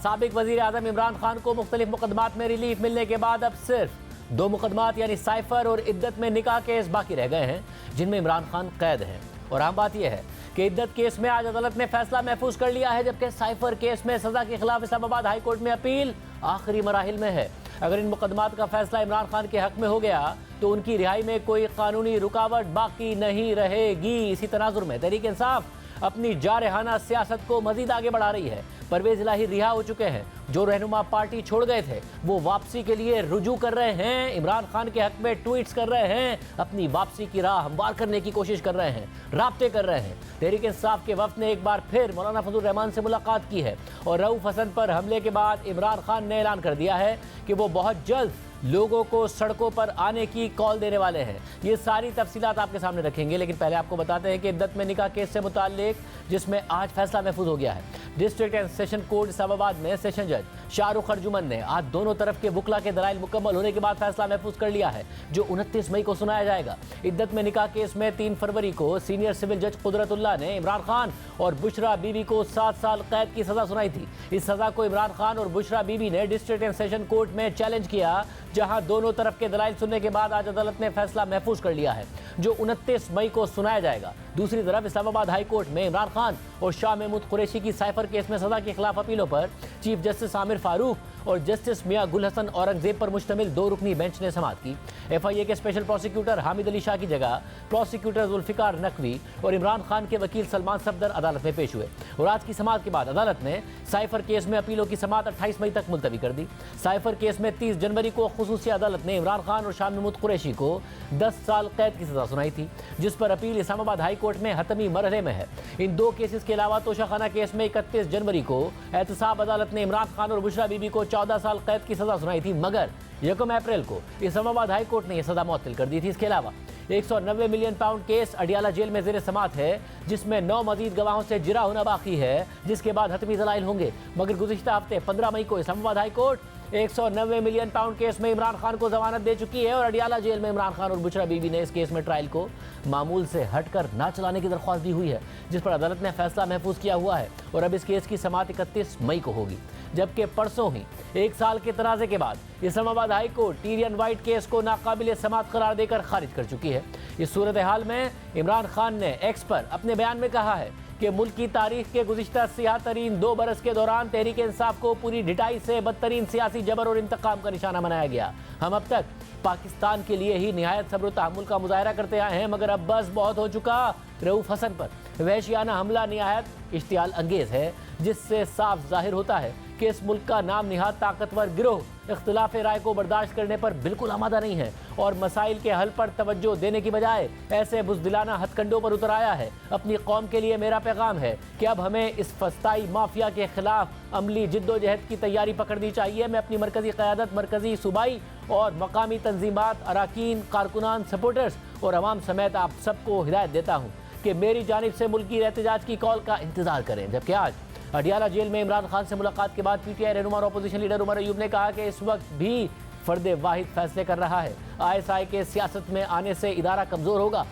साबिक वजीर आजम इमरान खान को मुख्तलिफ मुकदमात में रिलीफ मिलने के बाद अब सिर्फ 2 मुकदमात यानी साइफर और इद्दत में निकाह केस बाकी रह गए हैं, जिनमें इमरान खान कैद हैं। और अहम बात यह है कि इद्दत केस में आज अदालत ने फैसला महफूज कर लिया है, जबकि साइफर केस में सजा के खिलाफ इस्लामाबाद हाई कोर्ट में अपील आखिरी मराहिल में है। अगर इन मुकदमात का फैसला इमरान खान के हक में हो गया तो उनकी रिहाई में कोई कानूनी रुकावट बाकी नहीं रहेगी। इसी तनाजुर में तहरीक इंसाफ अपनी जारहाना सियासत को मजीद आगे बढ़ा रही है। परवेज इलाही रिहा हो चुके हैं, जो रहनुमा पार्टी छोड़ गए थे वो वापसी के लिए रुजू कर रहे हैं, इमरान खान के हक में ट्वीट्स कर रहे हैं, अपनी वापसी की राह हमवार करने की कोशिश कर रहे हैं, राब्ते कर रहे हैं। तहरीक इंसाफ के वफ्द ने एक बार फिर मौलाना फजल रहमान से मुलाकात की है और रऊफ हसन पर हमले के बाद इमरान खान ने ऐलान कर दिया है कि वो बहुत जल्द लोगों को सड़कों पर आने की कॉल देने वाले हैं। ये सारी तफसीलात आपके सामने रखेंगे, लेकिन पहले आपको बताते हैं कि इद्दत में निकाह केस से मुताल्लिक जिसमें आज फैसला महफूज हो गया है, district and session court Islamabad में सेशन जज शाहरुख अर्जुमन ने आज दोनों तरफ के वकला के दलाइल मुकम्मल होने के बाद फैसला महफूज कर लिया है, जो 29 मई को सुनाया जाएगा। इद्दत में निकाह केस में 3 फरवरी को सीनियर सिविल जज कुदरतुल्लाह ने इमरान खान और बुशरा बीबी को 7 साल कैद की सजा सुनाई थी। इस सजा को इमरान खान और बुशरा बीबी ने डिस्ट्रिक्ट एंड सेशन कोर्ट में चैलेंज किया, जहां दोनों तरफ के दलाइल सुनने के बाद आज अदालत ने फैसला महफूज कर लिया है, जो 29 मई को सुनाया जाएगा। दूसरी तरफ इस्लामाबाद हाई कोर्ट में इमरान खान और शाह महमूद कुरैशी की साइफर केस में सजा के खिलाफ अपीलों पर चीफ जस्टिस आमिर फारूक और जस्टिस मियां गुल हसन औरंगजेब पर मुश्तमिल 2 रुकनी बेंच ने समाअत की। FIA के स्पेशल प्रोसिक्यूटर हामिद अली शाह की जगह प्रोसिक्यूटर जुल्फिकार नकवी और इमरान खान के वकील सलमान सफदर अदालत में पेश हुए और आज की समाअत के बाद अदालत ने साइफर केस में अपीलों की समाअत 28 मई तक मुलतवी कर दी। साइफर केस में 30 जनवरी को खुसूसी अदालत ने इमरान खान और शाह महमूद कुरैशी को 10 साल कैद की सजा सुनाई थी, जिस पर अपील इस्लामाबाद हाई कोर्ट में हतमी मरहले में है। इन 2 केसेस के अलावा तोशाखाना केस में 31 जनवरी को एहतसाब अदालत ने इमरान खान और बुशरा बीबी को 14 साल कैद की सजा सुनाई थी, मगर 1 अप्रैल को इस्लामाबाद हाई कोर्ट ने यह सजा मुअत्तल कर दी थी। इसके अलावा 190 million pound case Adiala jail में ज़ेर समाअत है, जिसमें 9 मजीद गवाहों से जिरा होना बाकी है, जिसके बाद हतमी दलाइल होंगे। मगर गुज़िश्ता हफ्ते 15 मई को Islamabad high court 190 million pound case में इमरान खान को जमानत दे चुकी है और अडियाला जेल में इमरान खान और बुशरा बीबी ने इस केस में ट्रायल को मामूल से हटकर ना चलाने की दरख्वास्त दी हुई है, जिस पर अदालत ने फैसला महफूज किया हुआ है और अब इस केस की समाअत 31 मई को होगी। जबकि परसों ही 1 साल के तनाज़े के बाद Islamabad high court Tyrion white case को नाकाबिल समाअत करार देकर खारिज कर चुकी है। इस सूरत हाल में इमरान खान ने एक्स पर अपने बयान में कहा है कि मुल्क की तारीख के गुज़िश्ता सियाह तरीन 2 बरस के दौरान तहरीक इंसाफ को पूरी ढिठाई से बदतरीन सियासी जबर और इंतकाम का निशाना बनाया गया। हम अब तक पाकिस्तान के लिए ही निहायत सब्र और तहम्मुल का मुजाहरा करते आए हैं, मगर अब बस बहुत हो चुका। रऊफ हसन पर वहशियाना हमला निहायत इश्तियाल अंगेज़ है, जिससे साफ जाहिर होता है कि इस मुल्क का नाम निहायत ताकतवर गिरोह इख्तिलाफ राय को बर्दाश्त करने पर बिल्कुल आमादा नहीं है और मसाइल के हल पर तवज्जो देने की बजाय ऐसे बुज़दिलाना हथकंडों पर उतर आया है। अपनी कौम के लिए मेरा पैगाम है कि अब हमें इस फस्ताई माफिया के खिलाफ अमली जिद्दोजहद की तैयारी पकड़नी चाहिए। मैं अपनी मरकज़ी क़यादत, मरकज़ी सूबाई और मकामी तंजीमात, अराकीन, कारकुनान, सपोर्टर्स और अवाम समेत आप सबको हिदायत देता हूँ कि मेरी जानिब से मुल्की एहतजाज की कॉल का इंतज़ार करें। जबकि आज अडियाला जेल में इमरान खान से मुलाकात के बाद PTI रहनुमा और अपोजिशन लीडर उमर अयूब ने कहा कि इस वक्त भी फर्द वाहिद फैसले कर रहा है। ISI के सियासत में आने से इदारा कमज़ोर होगा।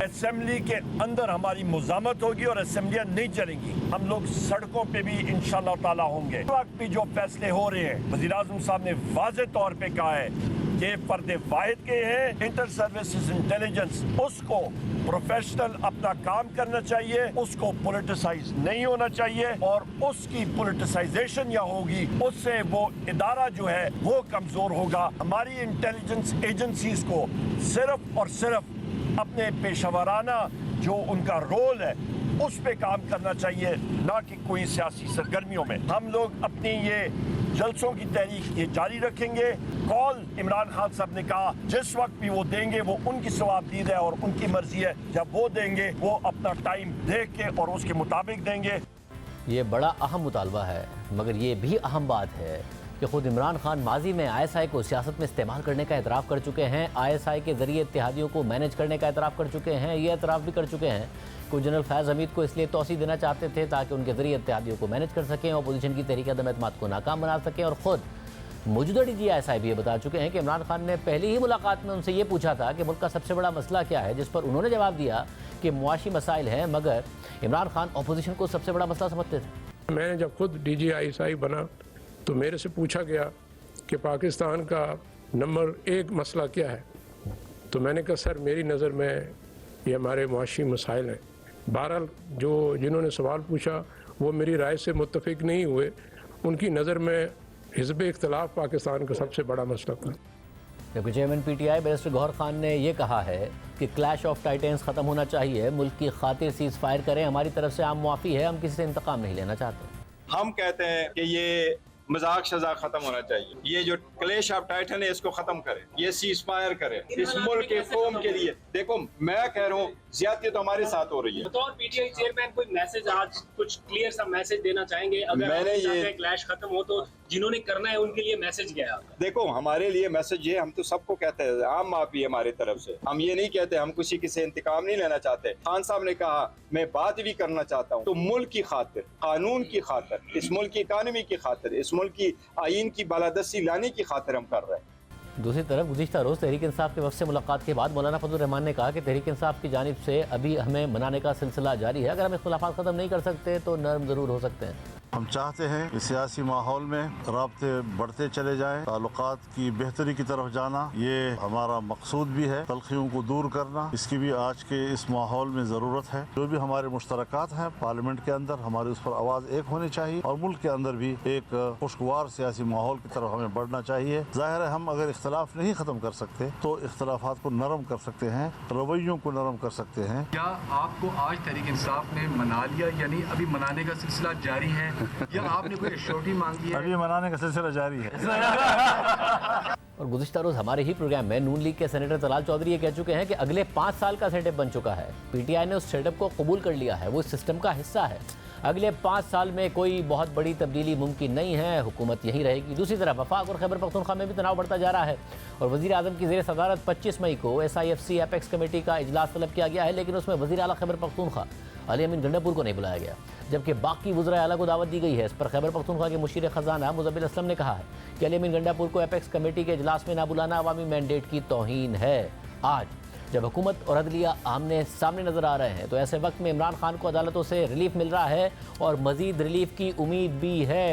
असेंबली के अंदर हमारी मुज़ामत होगी और असेंबलियां नहीं चलेंगी। हम लोग सड़कों पे भी इंशाअल्लाह ताला होंगे। इस वक्त भी जो फैसले हो रहे हैं, वज़ीर आज़म साहब ने वाज़े तौर पे कहा है कि फर्द वाहिद के हैं, इंटर सर्विसेज इंटेलिजेंस, उसको प्रोफेशनल अपना काम करना चाहिए, उसको पॉलिटिसाइज नहीं होना चाहिए और उसकी पॉलिटिसाइजेशन या होगी उससे वो इदारा जो है वो कमजोर होगा। हमारी इंटेलिजेंस एजेंसीज को सिर्फ और सिर्फ अपने पेशेवराना जो उनका रोल है उस पे काम करना चाहिए, ना कि कोई सियासी सरगर्मियों में। हम लोग अपनी ये जलसों की तहरीक ये जारी रखेंगे। कॉल इमरान खान साहब ने कहा जिस वक्त भी वो देंगे वो उनकी सवाबदीद है और उनकी मर्जी है, जब वो देंगे वो अपना टाइम देख के और उसके मुताबिक देंगे। ये बड़ा अहम मुतालबा है, मगर ये भी अहम बात है कि खुद इमरान खान माजी में ISI को सियासत में इस्तेमाल करने का एतराफ़ कर चुके हैं। ISI के ज़रिए इत्तेहादियों को मैनेज करने का एतराफ़ कर चुके हैं। ये एतराफ़ भी कर चुके हैं कि जनरल फैज़ हमीद को इसलिए तौसीह देना चाहते थे ताकि उनके ज़रिए इत्तेहादियों को मैनेज कर सकें, अपोजिशन की तहरीक अदम एतमाद को नाकाम बना सकें। और ख़ुद मौजूदा DG ISI भी ये बता चुके हैं कि इमरान खान ने पहली ही मुलाकात में उनसे ये पूछा था कि मुल्क का सबसे बड़ा मसला क्या है, जिस पर उन्होंने जवाब दिया कि मुआशी मसाइल हैं, मगर इमरान खान अपोजिशन को सबसे बड़ा मसला समझते थे। मैंने जब खुद DGI बना तो मेरे से पूछा गया कि पाकिस्तान का नंबर 1 मसला क्या है, तो मैंने कहा सर मेरी नज़र में ये हमारे मुआशी मसाइल हैं। बहरहाल जिन्होंने सवाल पूछा वो मेरी राय से मुत्तफिक नहीं हुए, उनकी नज़र में हिज़्ब इख्तिलाफ पाकिस्तान का सबसे बड़ा मसला था। जबकि chairman PTI barrister Gauhar Khan ने ये कहा है कि क्लैश ऑफ टाइटेंस ख़त्म होना चाहिए, मुल्क की खातिर सीज़ फायर करें, हमारी तरफ से आम मुआफ़ी है, हम किसी से इंतकाम नहीं लेना चाहते। हम कहते हैं कि ये मजाक शजाक खत्म होना चाहिए, ये जो क्लैश ऑफ टाइटन है इसको खत्म करें, ये सीज फायर करें इस मुल्क के कौम के लिए। देखो मैं कह रहा हूँ ज्यादती तो हमारे साथ हो रही है। बतौर PTI चेयरमैन कोई मैसेज आज कुछ क्लियर सा मैसेज देना चाहेंगे? अगर मैंने ये क्लैश खत्म हो तो जिन्होंने करना है उनके लिए मैसेज क्या है आपका? देखो हमारे लिए मैसेज ये, हम तो सबको कहते हैं आम माफी हमारी तरफ से, हम ये नहीं कहते, हम किसी से इंतकाम नहीं लेना चाहते। खान साहब ने कहा मैं बात भी करना चाहता हूँ, तो मुल्क की खातिर, कानून की खातिर, इस मुल्क की इकानमी की खातिर, इस मुल्क की आईन की बालादस्ती लाने की खातिर हम कर रहे हैं। दूसरी तरफ गुज़िश्ता रोज़ तहरीक इंसाफ के वफ़द से मुलाकात के बाद मौलाना फजल रहमान ने कहा कि तहरीक इंसाफ की जानिब से अभी हमें मनाने का सिलसिला जारी है, अगर हम इख्तिलाफ़ात ख़त्म नहीं कर सकते तो नरम ज़रूर हो सकते हैं। हम चाहते हैं कि सियासी माहौल में राब्ते बढ़ते चले जाएं, ताल्लुकात की बेहतरी की तरफ जाना, ये हमारा मकसूद भी है। तलखियों को दूर करना, इसकी भी आज के इस माहौल में ज़रूरत है। जो भी हमारे मुश्तरकात हैं पार्लियामेंट के अंदर, हमारी उस पर आवाज़ एक होनी चाहिए और मुल्क के अंदर भी एक खुशगवार सियासी माहौल की तरफ हमें बढ़ना चाहिए। ज़ाहिर है हम अगर इख्तलाफ नहीं ख़त्म कर सकते तो इख्तलाफात को नरम कर सकते हैं, रवैयों को नरम कर सकते हैं। क्या आपको आज तहरीक इंसाफ ने मना लिया, यानी अभी मनाने का सिलसिला जारी है या आपने कोई एश्योरिटी मांगी है? अभी मनाने का सिलसिला जारी है। और गुज़िश्ता रोज़ हमारे ही प्रोग्राम में नून लीग के सेनेटर तलाल चौधरी ये कह चुके हैं कि अगले 5 साल का सेटअप बन चुका है, PTI ने उस सेटअप को कबूल कर लिया है, वो इस सिस्टम का हिस्सा है। अगले 5 साल में कोई बहुत बड़ी तब्दीली मुमकिन नहीं है, हुकूमत यही रहेगी। दूसरी तरफ वफाक और खैबर पख्तूनख्वा में भी तनाव बढ़ता जा रहा है और वज़ीर आज़म की ज़ेर सदारत 25 मई को SIFC एपेक्स कमेटी का इजलास तलब किया गया है, लेकिन उसमें वज़ीर आला खैबर पख्तूनख्वा अली अमीन गंडापुर को नहीं बुलाया गया, जबकि बाकी वज़राए आला को दावत दी गई है। इस पर खैबर पख्तूनख्वा के मुशीर ख़जाना मुज़ब्बिल असलम ने कहा है कि अली अमीन गंडापुर को एपेक्स कमेटी के इजलास में ना बुलाना अवामी मैंडेट की तौहीन है। आज जब हुकूमत और अदलिया आमने सामने नज़र आ रहे हैं तो ऐसे वक्त में इमरान खान को अदालतों से रिलीफ मिल रहा है और मज़ीद रिलीफ की उम्मीद भी है।